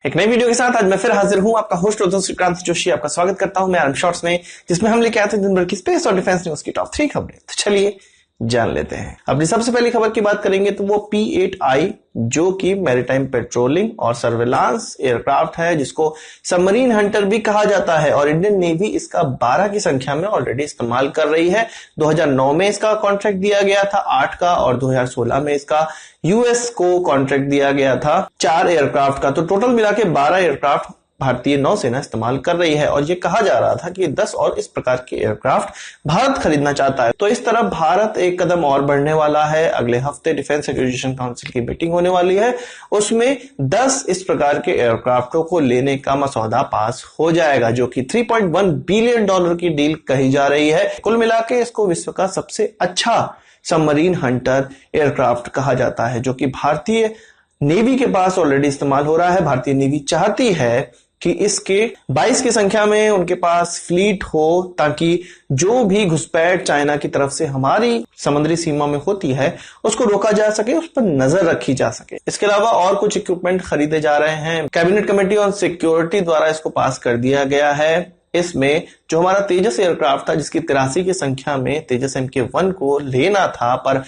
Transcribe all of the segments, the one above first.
एक नई वीडियो के साथ आज मैं फिर हाजिर हूं। आपका होस्ट होता श्रीकांत जोशी आपका स्वागत करता हूं मैं आर्म शॉर्ट्स में, जिसमें हम लेके आते हैं दिन भर की स्पेस और डिफेंस न्यूज की टॉप 3 खबरें। तो चलिए जान लेते हैं। अपनी सबसे पहली खबर की बात करेंगे तो वो P-8I जो कि मैरीटाइम पेट्रोलिंग और सर्वेलांस एयरक्राफ्ट है, जिसको सबमरीन हंटर भी कहा जाता है और इंडियन नेवी इसका 12 की संख्या में ऑलरेडी इस्तेमाल कर रही है। 2009 में इसका कॉन्ट्रैक्ट दिया गया था 8 का और 2016 में इसका यूएस को कॉन्ट्रैक्ट दिया गया था 4 एयरक्राफ्ट का। तो टोटल मिला के 12 एयरक्राफ्ट भारतीय नौसेना इस्तेमाल कर रही है और ये कहा जा रहा था कि 10 और इस प्रकार के एयरक्राफ्ट भारत खरीदना चाहता है। तो इस तरह भारत एक कदम और बढ़ने वाला है। अगले हफ्ते डिफेंस एक्विजिशन काउंसिल की मीटिंग होने वाली है, उसमें 10 इस प्रकार के एयरक्राफ्टों को लेने का मसौदा पास हो जाएगा, जो कि $3.1 बिलियन की डील कही जा रही है। कुल मिला के इसको विश्व का सबसे अच्छा सबमरीन हंटर एयरक्राफ्ट कहा जाता है, जो कि भारतीय नेवी के पास ऑलरेडी इस्तेमाल हो रहा है। भारतीय नेवी चाहती है कि इसके 22 की संख्या में उनके पास फ्लीट हो, ताकि जो भी घुसपैठ चाइना की तरफ से हमारी समुद्री सीमा में होती है उसको रोका जा सके, उस पर नजर रखी जा सके। इसके अलावा और कुछ इक्विपमेंट खरीदे जा रहे हैं। कैबिनेट कमेटी ऑन सिक्योरिटी द्वारा इसको पास कर दिया गया है। इसमें जो हमारा तेजस एयरक्राफ्ट था, जिसकी 83 की संख्या में तेजस MK1 को लेना था, पर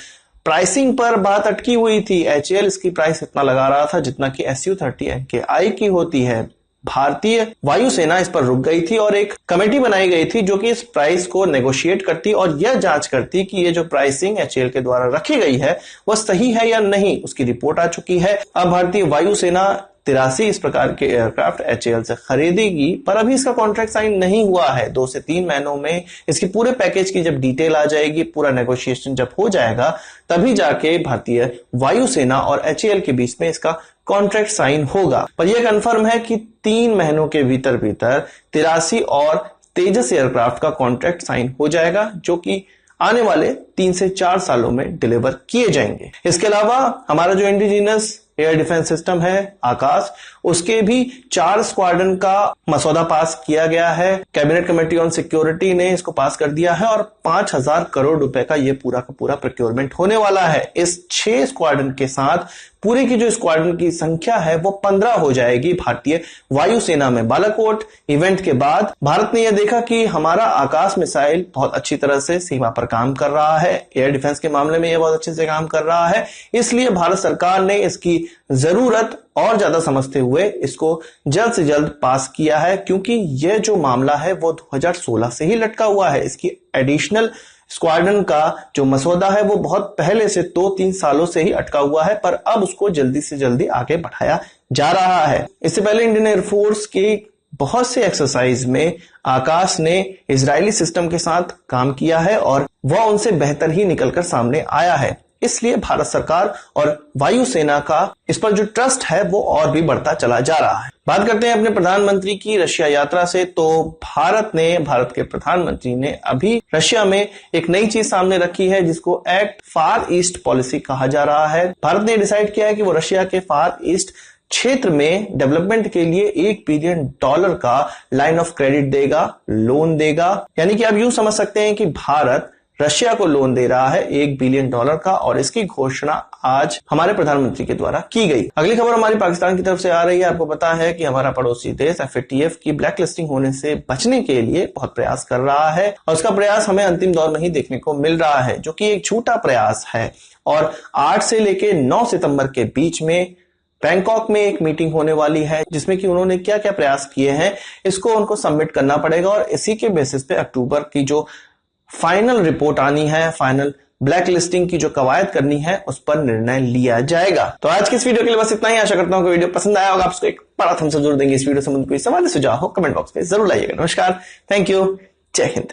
प्राइसिंग पर बात अटकी हुई थी। HAL इसकी प्राइस इतना लगा रहा था जितना कि Su-30 MKI की होती है। भारतीय वायुसेना इस पर रुक गई थी और एक कमेटी बनाई गई थी जो कि इस प्राइस को नेगोशिएट करती और यह जांच करती कि ये जो प्राइसिंग HAL के द्वारा रखी गई है वह सही है या नहीं। उसकी रिपोर्ट आ चुकी है। अब भारतीय वायुसेना 83 इस प्रकार के एयरक्राफ्ट HAL से खरीदेगी, पर अभी इसका कॉन्ट्रैक्ट साइन नहीं हुआ है। 2 से 3 महीनों में इसकी पूरे पैकेज की जब डिटेल आ जाएगी, पूरा नेगोशिएशन जब हो जाएगा, तभी जाके भारतीय वायुसेना और HAL के बीच में इसका कॉन्ट्रैक्ट साइन होगा। पर यह कंफर्म है कि 3 महीनों के भीतर 83 और तेजस एयरक्राफ्ट का कॉन्ट्रैक्ट साइन हो जाएगा, जो कि आने वाले 3 से 4 सालों में डिलीवर किए जाएंगे। इसके अलावा हमारा जो इंडिजिनस एयर डिफेंस सिस्टम है आकाश, उसके भी 4 स्क्वाड्रन का मसौदा पास किया गया है। कैबिनेट कमेटी ऑन सिक्योरिटी ने इसको पास कर दिया है और 5,000 करोड़ रुपए का ये पूरा का पूरा प्रोक्योरमेंट होने वाला है। इस 6 स्क्वाड्रन के साथ पूरे की जो स्क्वाड्रन की संख्या है वो 15 हो जाएगी भारतीय वायुसेना में। बालाकोट इवेंट के बाद भारत ने यह देखा कि हमारा आकाश मिसाइल बहुत अच्छी तरह से सीमा पर काम कर रहा है, एयर डिफेंस के मामले में यह बहुत अच्छे से काम कर रहा है। इसलिए भारत सरकार ने इसकी जरूरत और ज्यादा समझते हुए इसको जल्द से जल्द पास किया है, क्योंकि यह जो मामला है वो 2016 से ही लटका हुआ है। इसकी एडिशनल स्क्वाड्रन का जो मसौदा है वो बहुत पहले से 2-3 सालों से ही अटका हुआ है, पर अब उसको जल्दी से जल्दी आगे बढ़ाया जा रहा है। इससे पहले इंडियन एयरफोर्स की बहुत से एक्सरसाइज में आकाश ने इजरायली सिस्टम के साथ काम किया है और वह उनसे बेहतर ही निकलकर सामने आया है। इसलिए भारत सरकार और वायुसेना का इस पर जो ट्रस्ट है वो और भी बढ़ता चला जा रहा है। बात करते हैं अपने प्रधानमंत्री की रशिया यात्रा से। तो भारत के प्रधानमंत्री ने अभी रशिया में एक नई चीज सामने रखी है, जिसको एक्ट फार ईस्ट पॉलिसी कहा जा रहा है। भारत ने डिसाइड किया है कि वो रशिया के फार ईस्ट क्षेत्र में डेवलपमेंट के लिए $1 बिलियन का लाइन ऑफ क्रेडिट देगा, लोन देगा। यानी कि आप यूं समझ सकते हैं कि भारत रशिया को लोन दे रहा है $1 बिलियन का, और इसकी घोषणा आज हमारे प्रधानमंत्री के द्वारा की गई। अगली खबर हमारी पाकिस्तान की तरफ से आ रही है। आपको पता है कि हमारा पड़ोसी देश FATF की ब्लैक लिस्टिंग होने से बचने के लिए बहुत प्रयास कर रहा है और उसका प्रयास हमें अंतिम दौर में ही देखने को मिल रहा है, जो कि एक झूठा प्रयास है। और 8 से लेकर 9 सितंबर के बीच में बैंकॉक में एक मीटिंग होने वाली है, जिसमें कि उन्होंने क्या क्या प्रयास किए हैं इसको उनको सबमिट करना पड़ेगा और इसी के बेसिस पे अक्टूबर की जो फाइनल रिपोर्ट आनी है, फाइनल ब्लैक लिस्टिंग की जो कवायद करनी है, उस पर निर्णय लिया जाएगा। तो आज की इस वीडियो के लिए बस इतना ही। आशा करता हूं कि वीडियो पसंद आया होगा। आप उसको एक बड़ा थम्स अप जरूर देंगे। इस वीडियो से मुझे कोई सवाल सुझाव हो कमेंट बॉक्स में जरूर लाइएगा। नमस्कार, थैंक यू, जय हिंद।